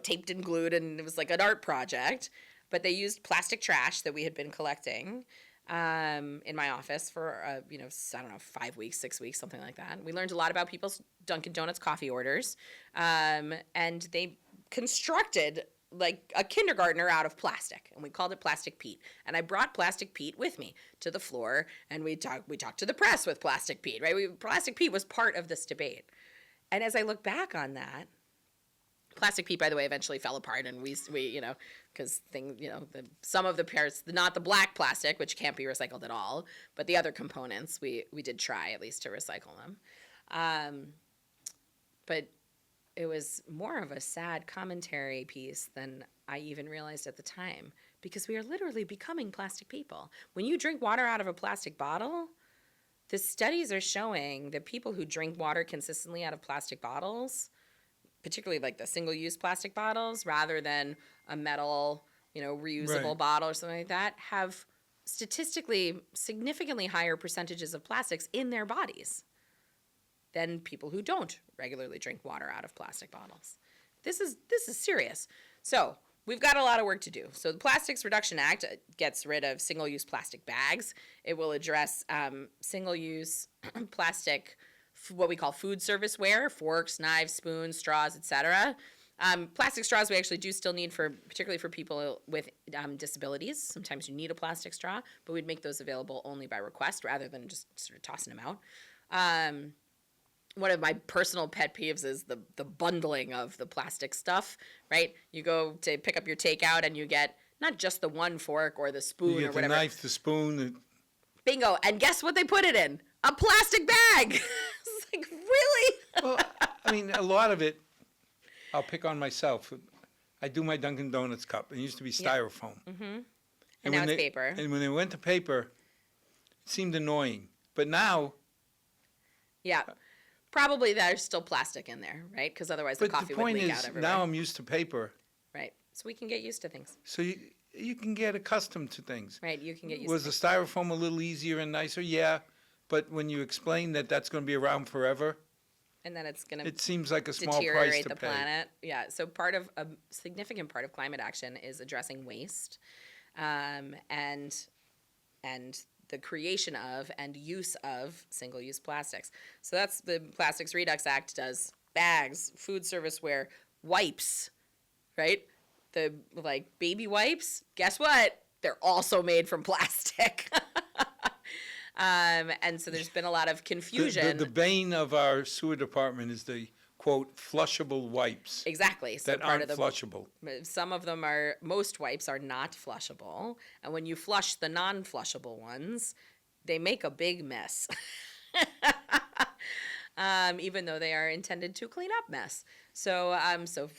taped and glued, and it was like an art project. But they used plastic trash that we had been collecting in my office for I don't know, 5 weeks, 6 weeks, something like that. We learned a lot about people's Dunkin' Donuts coffee orders, and they constructed like a kindergartner out of plastic, and we called it Plastic Pete. And I brought Plastic Pete with me to the floor, and we talked to the press with Plastic Pete, right? Plastic Pete was part of this debate. And as I look back on that, Plastic Pete, by the way, eventually fell apart, and we because some of the parts, not the black plastic, which can't be recycled at all, but the other components, we did try at least to recycle them. But it was more of a sad commentary piece than I even realized at the time, because we are literally becoming plastic people. When you drink water out of a plastic bottle, the studies are showing that people who drink water consistently out of plastic bottles, particularly like the single-use plastic bottles, rather than a metal, reusable Right. bottle or something like that, have statistically significantly higher percentages of plastics in their bodies than people who don't regularly drink water out of plastic bottles. This is serious. So we've got a lot of work to do. So the Plastics Reduction Act gets rid of single-use plastic bags. It will address single-use plastic, what we call food serviceware, forks, knives, spoons, straws, etc. Plastic straws we actually do still need, particularly for people with disabilities. Sometimes you need a plastic straw, but we'd make those available only by request rather than just sort of tossing them out. One of my personal pet peeves is the bundling of the plastic stuff, right? You go to pick up your takeout and you get not just the one fork or the spoon You or get the whatever. knife, the spoon. Bingo. And guess what they put it in? A plastic bag. It's like, really? Well, I mean, a lot of it, I'll pick on myself. I do my Dunkin' Donuts cup. It used to be styrofoam. Mm-hmm. And now when it's paper. And when they went to paper, it seemed annoying. But now, Yeah. Probably there's still plastic in there, right? Because otherwise the but coffee the would point leak is, out everywhere. now I'm used to paper. Right. So we can get used to things. So you can get accustomed to things. Right. You can get used Was to the styrofoam a little easier and nicer? Yeah. But when you explain that that's going to be around forever, and then it's going to it seems like a small price deteriorate to the pay. planet. Yeah. So a significant part of climate action is addressing waste, and the creation of and use of single-use plastics. So that's the Plastics Redux Act does bags, food serviceware, wipes, right? The baby wipes. Guess what? They're also made from plastic. And so there's been a lot of confusion. The bane of our sewer department is the, quote, flushable wipes Exactly. So that part aren't of the flushable. Some of them are, most wipes are not flushable. And when you flush the non-flushable ones, they make a big mess. Even though they are intended to clean up mess. So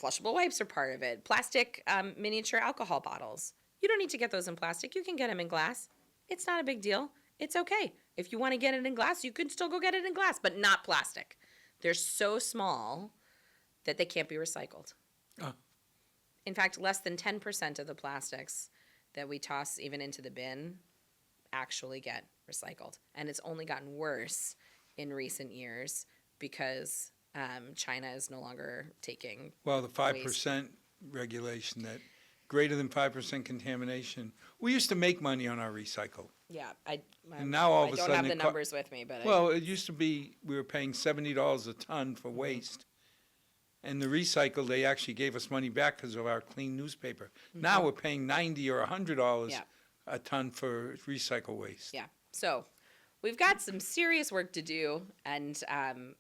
flushable wipes are part of it. Plastic miniature alcohol bottles. You don't need to get those in plastic. You can get them in glass. It's not a big deal. It's okay. If you want to get it in glass, you can still go get it in glass, but not plastic. They're so small that they can't be recycled. Oh. In fact, less than 10% of the plastics that we toss even into the bin actually get recycled. And it's only gotten worse in recent years because China is no longer taking Well, the 5% regulation, that greater than 5% contamination. We used to make money on our recycle. Yeah, And now all of I a don't sudden have the it co- numbers with me, but Well, it used to be we were paying $70 a ton for waste. And the recycle, they actually gave us money back because of our clean newspaper. Now we're paying $90 or $100 Yeah. a ton for recycle waste. yeah. So we've got some serious work to do, and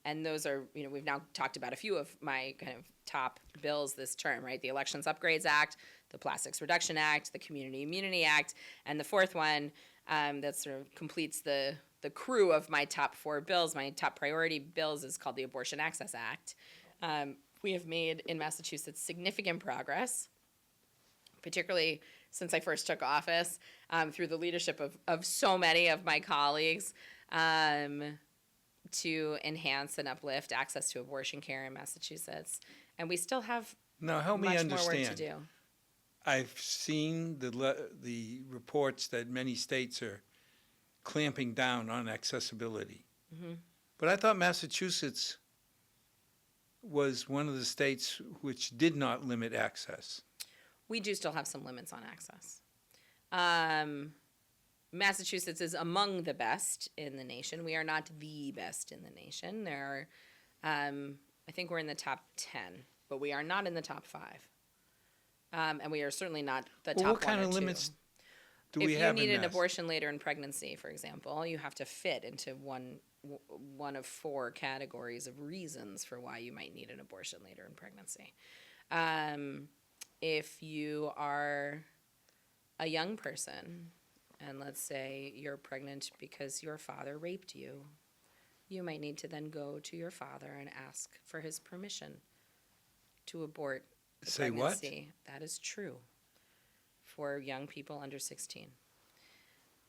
those are, we've now talked about a few of my kind of top bills this term, right? The Elections Upgrades Act, the Plastics Reduction Act, the Community Immunity Act, and the fourth one that sort of completes the crew of my top 4 bills, my top priority bills, is called the Abortion Access Act. We have made in Massachusetts significant progress, particularly since I first took office, through the leadership of so many of my colleagues, to enhance and uplift access to abortion care in Massachusetts. And we still have Now, help me much more work to understand. do. I've seen the reports that many states are clamping down on accessibility. But I thought Massachusetts was one of the states which did not limit access. We do still have some limits on access. Massachusetts is among the best in the nation. We are not the best in the nation. There are, I think we're in the top 10, but we are not in the top 5. And we are certainly not the Well, top what kind 1 or of 2. limits do we have If you need in an Mass? abortion later in pregnancy, for example, you have to fit into one of 4 categories of reasons for why you might need an abortion later in pregnancy. If you are a young person, and let's say you're pregnant because your father raped you, you might need to then go to your father and ask for his permission to abort the Say what? pregnancy. That is true for young people under 16.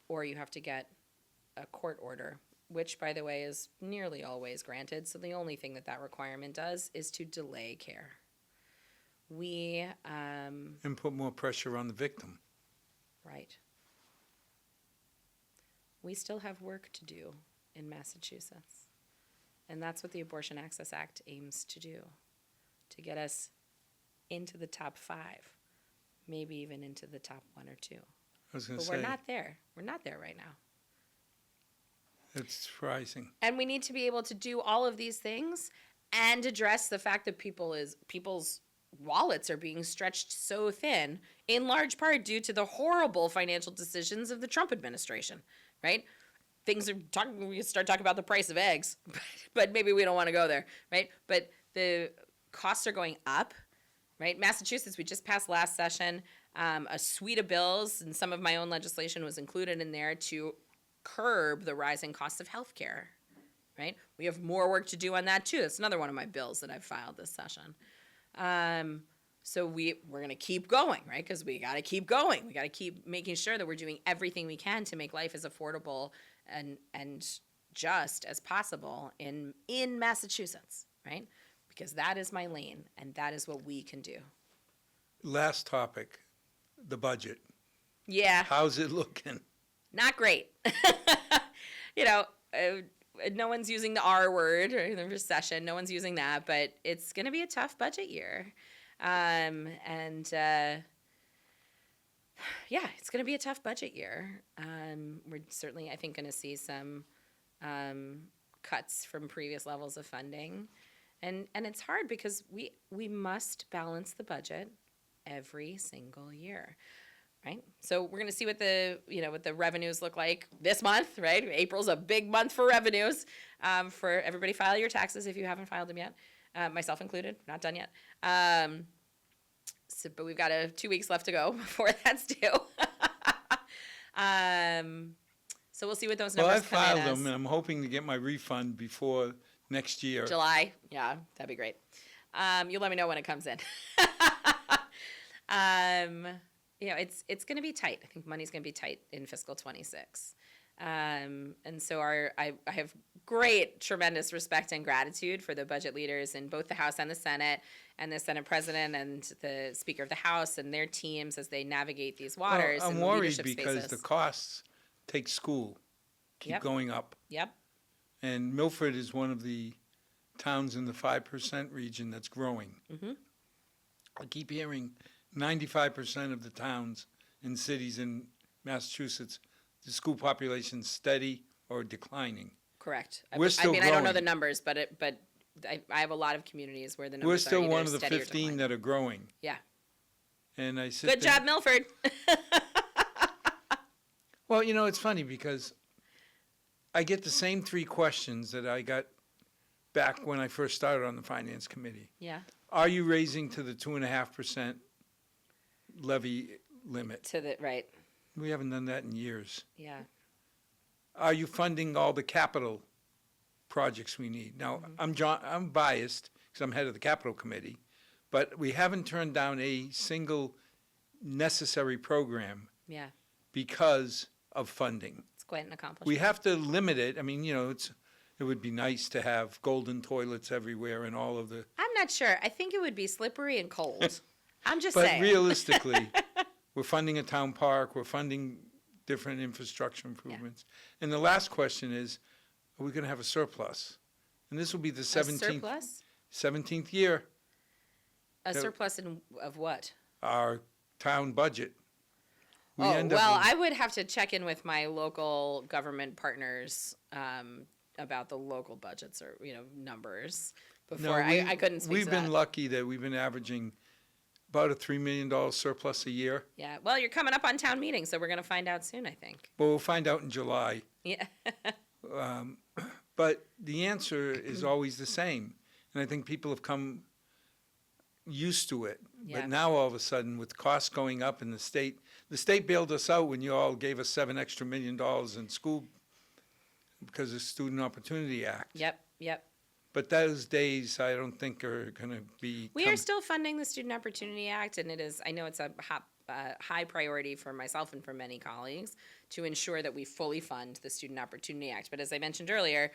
Or you have to get a court order, which, by the way, is nearly always granted. So the only thing that requirement does is to delay care. We, And put more pressure on the victim. right. We still have work to do in Massachusetts. And that's what the Abortion Access Act aims to do, to get us into the top 5, maybe even into the top 1 or 2. I was going But to we're say, not there. We're not there right now. it's surprising. And we need to be able to do all of these things and address the fact that people's wallets are being stretched so thin, in large part due to the horrible financial decisions of the Trump administration, right? We start talking about the price of eggs, but maybe we don't want to go there, right? But the costs are going up, right? Massachusetts, we just passed last session a suite of bills, and some of my own legislation was included in there to curb the rising costs of health care, right? We have more work to do on that too. That's another one of my bills that I've filed this session. So we're going to keep going, right? Because we got to keep going. We got to keep making sure that we're doing everything we can to make life as affordable and just as possible in Massachusetts, right? Because that is my lane, and that is what we can do. Last topic, the budget. Yeah. How's it looking? Not great. No one's using the R word or the recession. No one's using that, but it's going to be a tough budget year. It's going to be a tough budget year. We're certainly, I think, going to see some cuts from previous levels of funding. And it's hard because we must balance the budget every single year. Right, so we're going to see what the revenues look like this month. Right, April's a big month for revenues. For everybody, file your taxes if you haven't filed them yet, myself included. Not done yet. But we've got 2 weeks left to go before that's due. So we'll see what those numbers come in I filed as. them, and I'm hoping to get my refund before next year. July, yeah, that'd be great. You'll let me know when it comes in. It's going to be tight. I think money's going to be tight in fiscal 26. And so I have great, tremendous respect and gratitude for the budget leaders in both the House and the Senate President and the Speaker of the House and their teams as they navigate these waters. Well, I'm and the worried leadership because spaces. the costs take school keep Yep. going up. Yep. And Milford is one of the towns in the 5% region that's growing. Mhm. I keep hearing 95% of the towns and cities in Massachusetts, the school population's steady or declining. Correct. We're still I don't know growing. the numbers, but I have a lot of communities where the numbers We're are still either one of the steady or 15 declining. that are growing. Yeah. And I sit Good there- job, Milford. Well, you know, it's funny because I get the same three questions that I got back when I first started on the Finance Committee. Yeah. Are you raising to the 2.5% levy limit? Right. We haven't done that in years. Yeah. Are you funding all the capital projects we need? Now, I'm biased because I'm head of the capital committee, but we haven't turned down a single necessary program Yeah. because of funding. It's quite an accomplishment. We have to limit it. I mean, you know, it would be nice to have golden toilets everywhere and all of the, I'm not sure. I think it would be slippery and cold. I'm just but saying. realistically, we're funding a town park, we're funding different infrastructure improvements. And the last question is, are we going to have a surplus? And this will be the A 17th, surplus? 17th year, A Yeah. surplus of what? our town budget. We end up Well, with- I would have to check in with my local government partners about the local budgets or, numbers before. I couldn't speak We've to been that. lucky that we've been averaging about a $3 million surplus a year. Yeah. Well, you're coming up on town meeting, so we're going to find out soon, I think. Well, we'll find out in July. Yeah. But the answer is always the same. And I think people have come used to it. Yeah. But now all of a sudden, with costs going up and the state bailed us out when you all gave us $7 extra million in school because of Student Opportunity Act. Yep. But those days, I don't think are going to be. We are still funding the Student Opportunity Act, and I know it's a high priority for myself and for many colleagues to ensure that we fully fund the Student Opportunity Act. But as I mentioned earlier,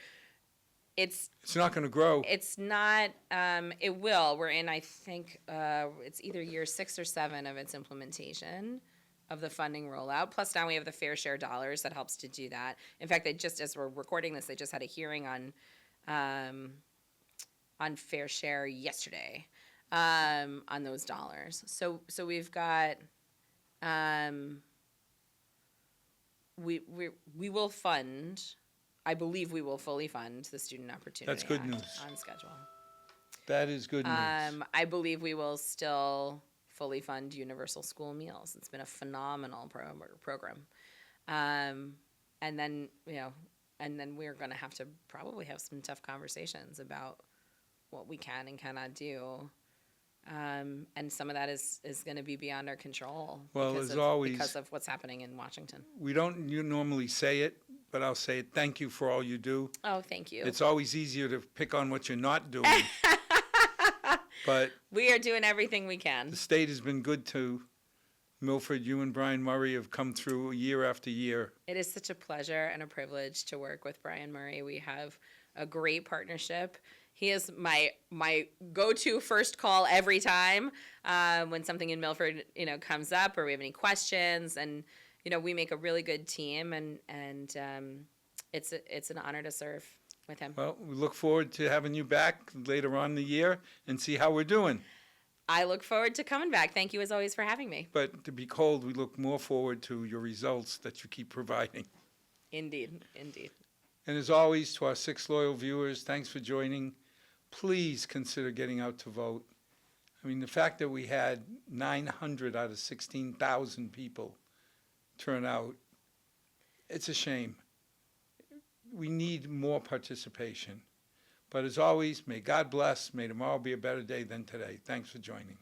it's not going to grow. It's not. It will. We're in, I think, it's either year 6 or 7 of its implementation of the funding rollout. Plus, now we have the fair share dollars that helps to do that. In fact, as we're recording this, they just had a hearing on fair share yesterday, on those dollars. So we've got. We will fund. I believe we will fully fund the Student Opportunity That's good Act news. on schedule. That is good news. I believe we will still fully fund universal school meals. It's been a phenomenal program. And then we're going to have to probably have some tough conversations about what we can and cannot do. And some of that is going to be beyond our control. Well, because as always- because of what's happening in Washington. We don't normally say it, but I'll say it. Thank you for all you do. Oh, thank you. It's always easier to pick on what you're not doing. But We are doing everything we can. the state has been good to Milford. You and Brian Murray have come through year after year. It is such a pleasure and a privilege to work with Brian Murray. We have a great partnership. He is my go-to first call every time when something in Milford comes up or we have any questions, and we make a really good team, and it's an honor to serve with him. Well, we look forward to having you back later on in the year and see how we're doing. I look forward to coming back. Thank you as always for having me. But to be cold, we look more forward to your results that you keep providing. Indeed. And as always, to our 6 loyal viewers, thanks for joining. Please consider getting out to vote. I mean, the fact that we had 900 out of 16,000 people turn out, it's a shame. We need more participation. But as always, may God bless. May tomorrow be a better day than today. Thanks for joining.